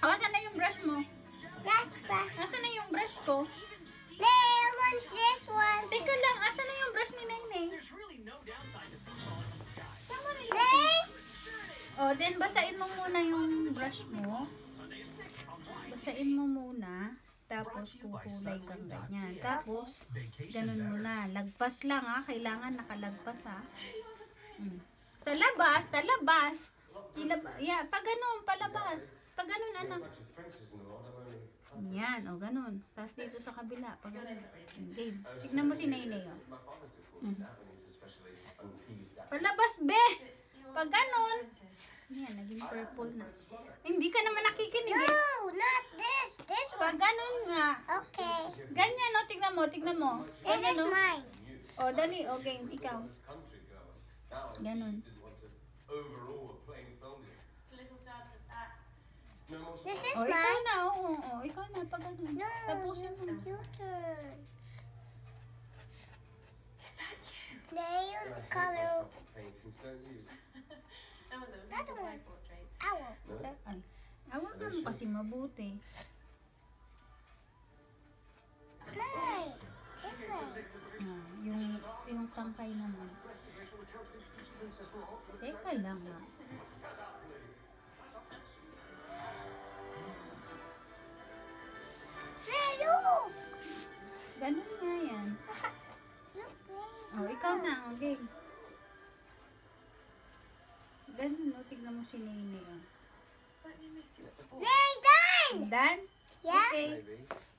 Oh, asan na yung brush mo? Brush. Asan na yung brush ko? Nay, I want this one. Teka lang, asan na yung brush ni Nene? Tama na yun. Nay. Oh, then basain mo muna yung brush mo. Basain mo muna. Tapos kukulay kang ganyan. Tapos, ganun muna. Lagpas lang ha. Kailangan nakalagpas ha. Sa labas. Yeah, pag ganun, palabas. Pag ganun, anak. Yan, o ganun. Tapos dito sa kabila, pag ganun. Game. Tignan mo si Nene. Palabas, be! Pag ganun. Yan, naging purple na. Hindi ka naman nakikinig. No, not this. This Pag one. ganun nga. Okay. Ganyan, o. Tignan mo. This is mine. O, dali. O, game. Ikaw. Ganun. This is O, ikaw mine. na. O, ikaw na. Pag ganun. No, Tapusin mo na. your turn. Nay, the color. Another one. Owl. Ay, awan ka mo kasi mabuti. Nay, this way. Yung tangkay naman. Teka lang ha. Nay, look. Ganun nga yan. Look there. O, ikaw na. O, game. Ganun, no? Tignan mo si Nene. Nay, done. Done? Yeah? Okay.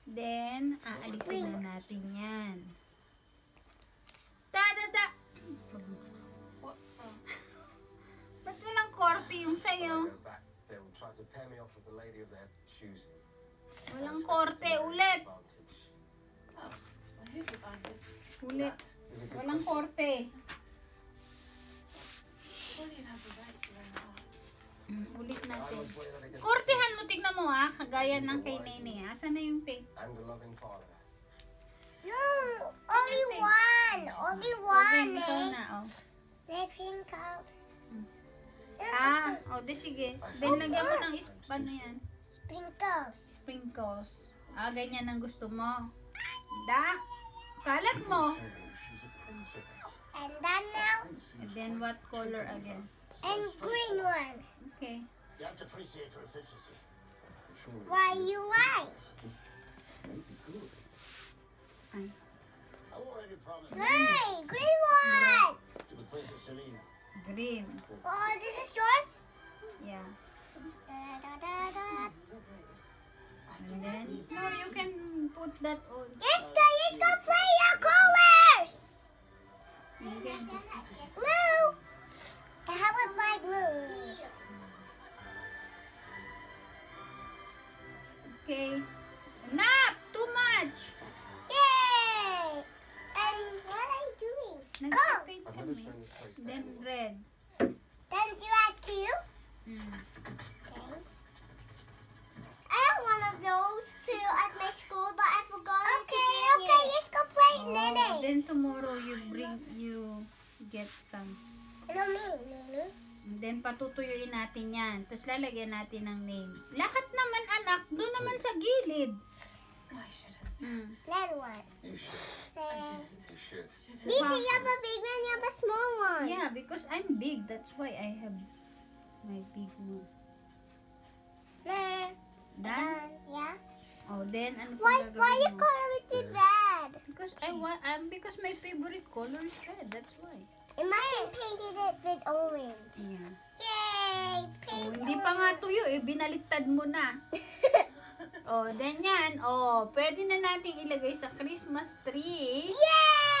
Then, aalisin na natin yan. Da! What's wrong? Ba't walang korte yung sayo? Walang korte. Ulit. Oh, well, who's advantage? Ulit. Walang korte. You don't even have the right to run out. Ulit natin. Kortehan mo, tignan mo ha. Kagaya ng kay Nene ha. Asan na yung pink? No, only one. Only one, Okay, ikaw Nay. na. Oh. Nay, pink out. Di sige. Then, lagyan mo ng ano yan. Sprinkles. Sprinkles. Ganyan ang gusto mo. Kalat mo. And done now. And then, what color again? And green one. Okay. Why you like? Ay. Nay, green one. Green. Oh, this is yours? Yeah. Da. And then, no, you can put that on. Let's go play the colors. And then, Blue. How about my blue? okay. Enough! Too much! Yay! And what are you doing? Nag-paint kami. Then, red. Then you add two. Okay. I have one of those too at my school, but I forgot to bring it. Let's go play Nene. Then, tomorrow, you get some. No, me. And then, patutuyuin natin yan. Tapos, lalagyan natin ng name. Lahat naman, anak, doon naman sa gilid. No, I shouldn't. That one. You should. Dito, you have a big one, you have a small one. Yeah, because I'm big. That's why I have my big one. Nah. Done? Yeah. Oh, then, ano Why pang you gagawin mo? color it with red? Because because my favorite color is red. That's why. Imagine painted it with orange. Yeah. Yay! Oh, Pink hindi pa nga tuyo eh. Binaliktad mo na. Oh, then yan. Oh, pwede na nating ilagay sa Christmas tree. Yay!